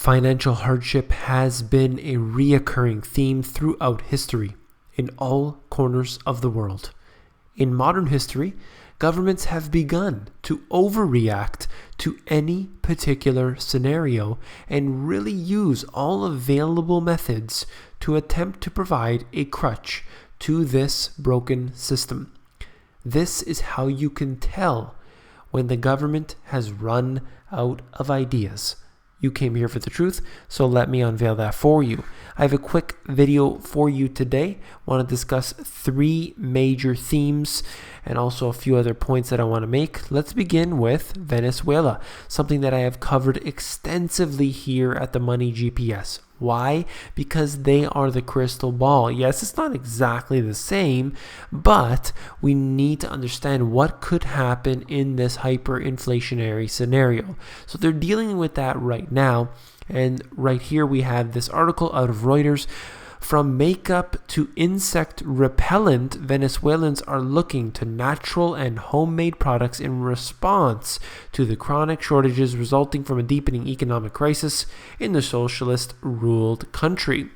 Financial hardship has been a reoccurring theme throughout history, in all corners of the world. In modern history, governments have begun to overreact to any particular scenario and really use all available methods to attempt to provide a crutch to this broken system. This is how you can tell when the government has run out of ideas. You came here for the truth, so let me unveil that for you. I have a quick video for you today. I want to discuss 3 major themes and also a few other points that I want to make. Let's begin with Venezuela, something that I have covered extensively here at the Money GPS. Why? Because they are the crystal ball. Yes, it's not exactly the same, but we need to understand what could happen in this hyperinflationary scenario. So they're dealing with that right now. And right here we have this article out of Reuters. From makeup to insect repellent, Venezuelans are looking to natural and homemade products in response to the chronic shortages resulting from a deepening economic crisis in the socialist-ruled country.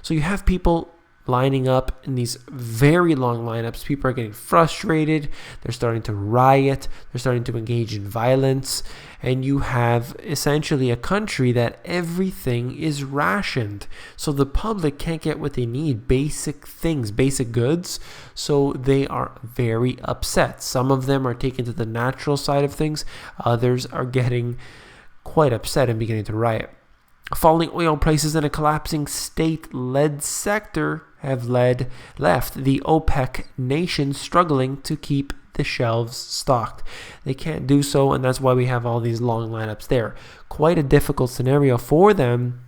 So you have people lining up in these very long lineups. People are getting frustrated. They're starting to riot. They're starting to engage in violence. And you have essentially a country that everything is rationed. So the public can't get what they need, basic things, basic goods. So they are very upset. Some of them are taken to the natural side of things. Others are getting quite upset and beginning to riot. Falling oil prices and a collapsing state-led sector have left the OPEC nations struggling to keep the shelves stocked. They can't do so, and that's why we have all these long lineups there. Quite a difficult scenario for them,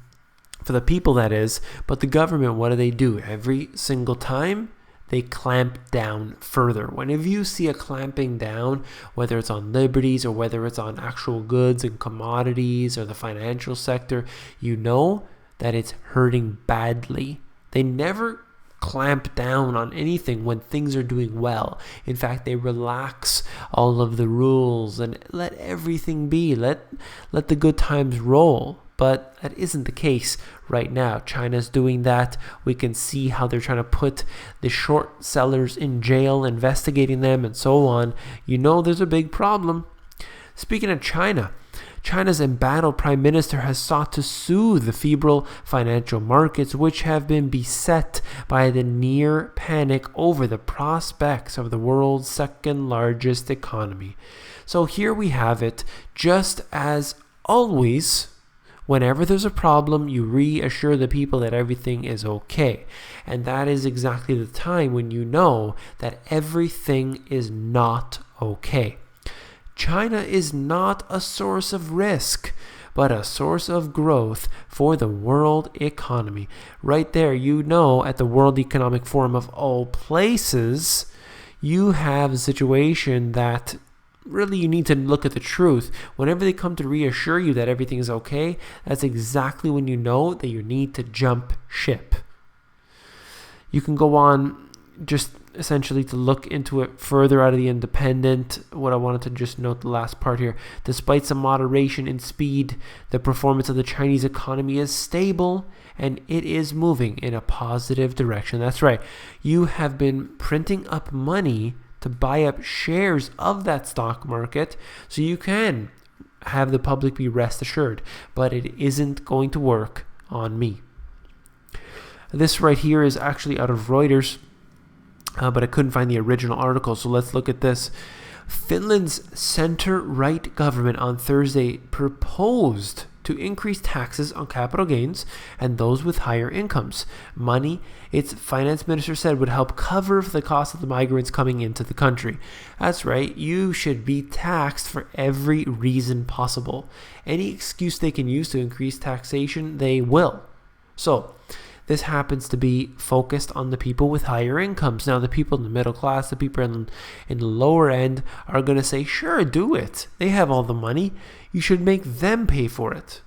for the people that is, but the government, what do? Every single time, they clamp down further. Whenever you see a clamping down, whether it's on liberties or whether it's on actual goods and commodities or the financial sector, you know that it's hurting badly. They never clamp down on anything when things are doing well. In fact, they relax all of the rules and let everything be. Let the good times roll. But that isn't the case right now. China's doing that. We can see how they're trying to put the short sellers in jail, investigating them and so on. You know there's a big problem. Speaking of China, China's embattled prime minister has sought to soothe the febrile financial markets, which have been beset by the near panic over the prospects of the world's second largest economy. So here we have it. Just as always, whenever there's a problem, you reassure the people that everything is okay. And that is exactly the time when you know that everything is not okay. China is not a source of risk, but a source of growth for the world economy. Right there, you know, at the World Economic Forum of all places, you have a situation that really you need to look at the truth. Whenever they come to reassure you that everything is okay, that's exactly when you know that you need to jump ship. You can go on just essentially to look into it further out of the Independent. What I wanted to just note the last part here. Despite some moderation in speed, the performance of the Chinese economy is stable and it is moving in a positive direction. That's right. You have been printing up money to buy up shares of that stock market so you can have the public be rest assured, but it isn't going to work on me. This right here is actually out of Reuters, but I couldn't find the original article, so let's look at this. Finland's center-right government on Thursday proposed to increase taxes on capital gains and those with higher incomes. Money, its finance minister said, would help cover the cost of the migrants coming into the country. That's right, you should be taxed for every reason possible. Any excuse they can use to increase taxation, they will. So, this happens to be focused on the people with higher incomes. Now, the people in the middle class, the people in the lower end are going to say, sure, do it. They have all the money. You should make them pay for it.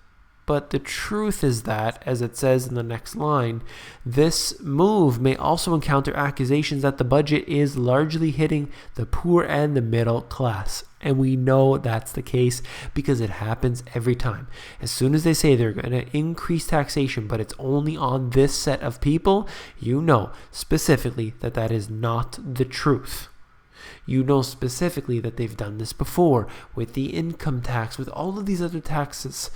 But the truth is that, as it says in the next line, this move may also encounter accusations that the budget is largely hitting the poor and the middle class. And we know that's the case because it happens every time. As soon as they say they're going to increase taxation, but it's only on this set of people, you know specifically that that is not the truth. You know specifically that they've done this before with the income tax, with all of these other taxes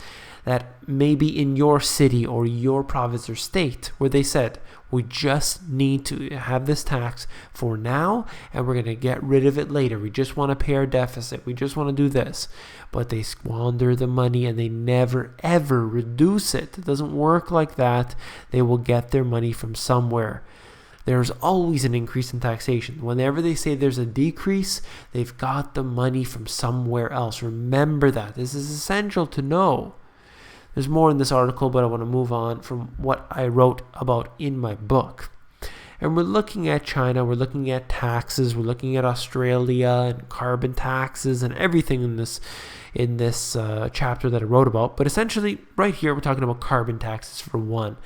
that may be in your city or your province or state, where they said, we just need to have this tax for now and we're going to get rid of it later. We just want to pay our deficit. We just want to do this. But they squander the money and they never ever reduce it. It doesn't work like that. They will get their money from somewhere. There's always an increase in taxation. Whenever they say there's a decrease, they've got the money from somewhere else. Remember that. This is essential to know. There's more in this article, but I want to move on from what I wrote about in my book. And we're looking at China, we're looking at taxes, we're looking at Australia and carbon taxes and everything in this chapter that I wrote about. But essentially, right here, we're talking about carbon taxes for one.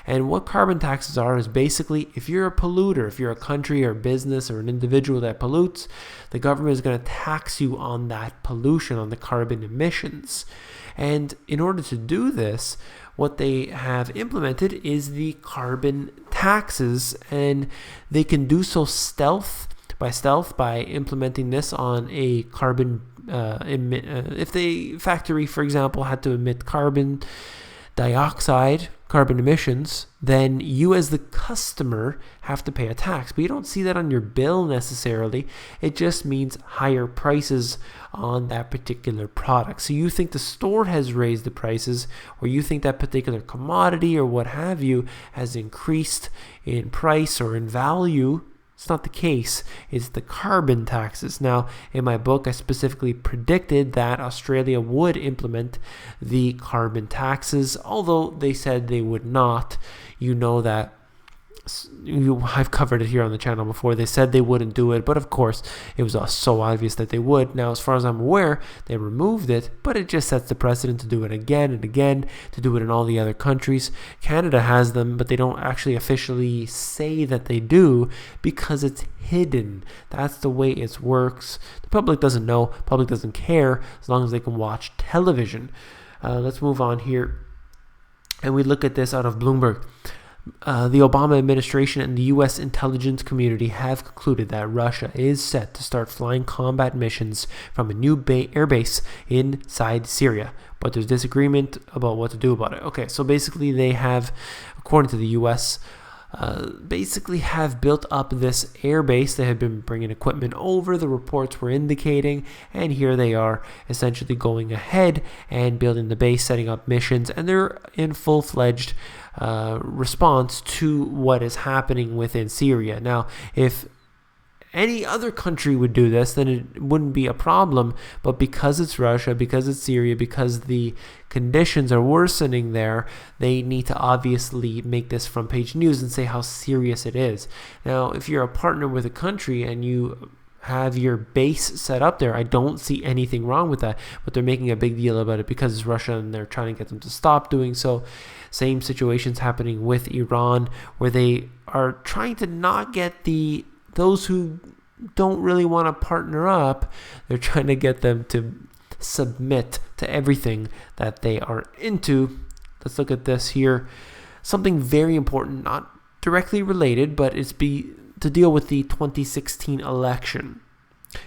And what carbon taxes are is basically, if you're a polluter, if you're a country or a business or an individual that pollutes, the government is going to tax you on that pollution, on the carbon emissions. And in order to do this, what they have implemented is the carbon taxes, and they can do so stealth by implementing this on a carbon if the factory, for example, had to emit carbon dioxide, carbon emissions, then you as the customer have to pay a tax. But you don't see that on your bill necessarily. It just means higher prices on that particular product. So you think the store has raised the prices, or you think that particular commodity or what have you has increased in price or in value. It's not the case. It's the carbon taxes. Now, in my book, I specifically predicted that Australia would implement the carbon taxes, although they said they would not. You know that I've covered it here on the channel before. They said they wouldn't do it, but of course it was so obvious that they would. Now, as far as I'm aware, they removed it, but it just sets the precedent to do it again and again, to do it in all the other countries. Canada has them, but they don't actually officially say that they do because it's hidden. That's the way it works. The public doesn't know, public doesn't care as long as they can watch television. Let's move on here, and we look at this out of Bloomberg. The Obama administration and the U.S. intelligence community have concluded that Russia is set to start flying combat missions from a new air base inside Syria. But there's disagreement about what to do about it. Okay, so basically they have, according to the U.S., basically have built up this air base. They have been bringing equipment over, the reports were indicating, and here they are essentially going ahead and building the base, setting up missions, and they're in full-fledged response to what is happening within Syria. Now, if any other country would do this, then it wouldn't be a problem. But because it's Russia, because it's Syria, because the conditions are worsening there, they need to obviously make this front page news and say how serious it is. Now, if you're a partner with a country and you have your base set up there, I don't see anything wrong with that. But they're making a big deal about it because it's Russia and they're trying to get them to stop doing so. Same situations happening with Iran, where they are trying to not get those who don't really want to partner up, they're trying to get them to submit to everything that they are into. Let's look at this here. Something very important, not directly related, but it's to deal with the 2016 election.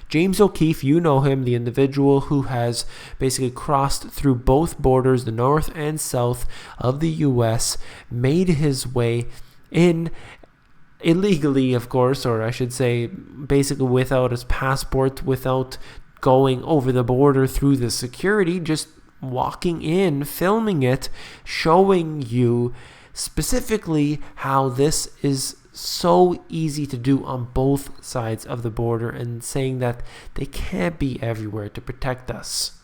James O'Keefe, you know him, the individual who has basically crossed through both borders, the north and south of the U.S., made his way in illegally, of course, or I should say basically without his passport, without going over the border through the security, just walking in, filming it, showing you specifically how this is so easy to do on both sides of the border, and saying that they can't be everywhere to protect us.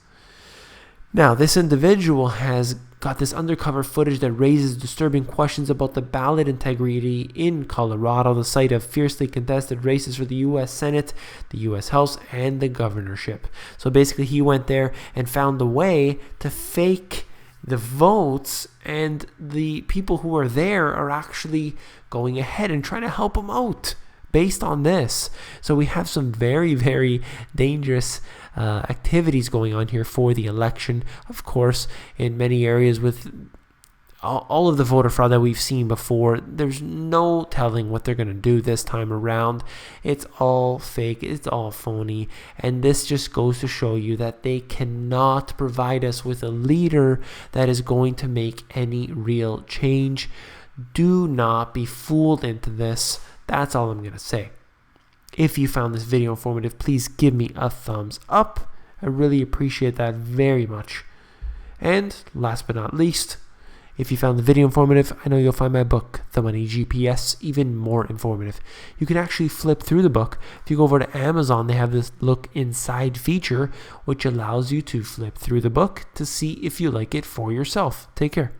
Now, this individual has got this undercover footage that raises disturbing questions about the ballot integrity in Colorado, the site of fiercely contested races for the U.S. Senate, the U.S. House, and the governorship. So basically, he went there and found a way to fake the votes and the people who are there are actually going ahead and trying to help them out based on this. So we have some very, very dangerous activities going on here for the election. Of course, in many areas with all of the voter fraud that we've seen before, there's no telling what they're going to do this time around. It's all fake. It's all phony. And this just goes to show you that they cannot provide us with a leader that is going to make any real change. Do not be fooled into this. That's all I'm going to say. If you found this video informative, please give me a thumbs up. I really appreciate that very much. And last but not least, if you found the video informative, I know you'll find my book, The Money GPS, even more informative. You can actually flip through the book. If you go over to Amazon, they have this look inside feature, which allows you to flip through the book to see if you like it for yourself. Take care.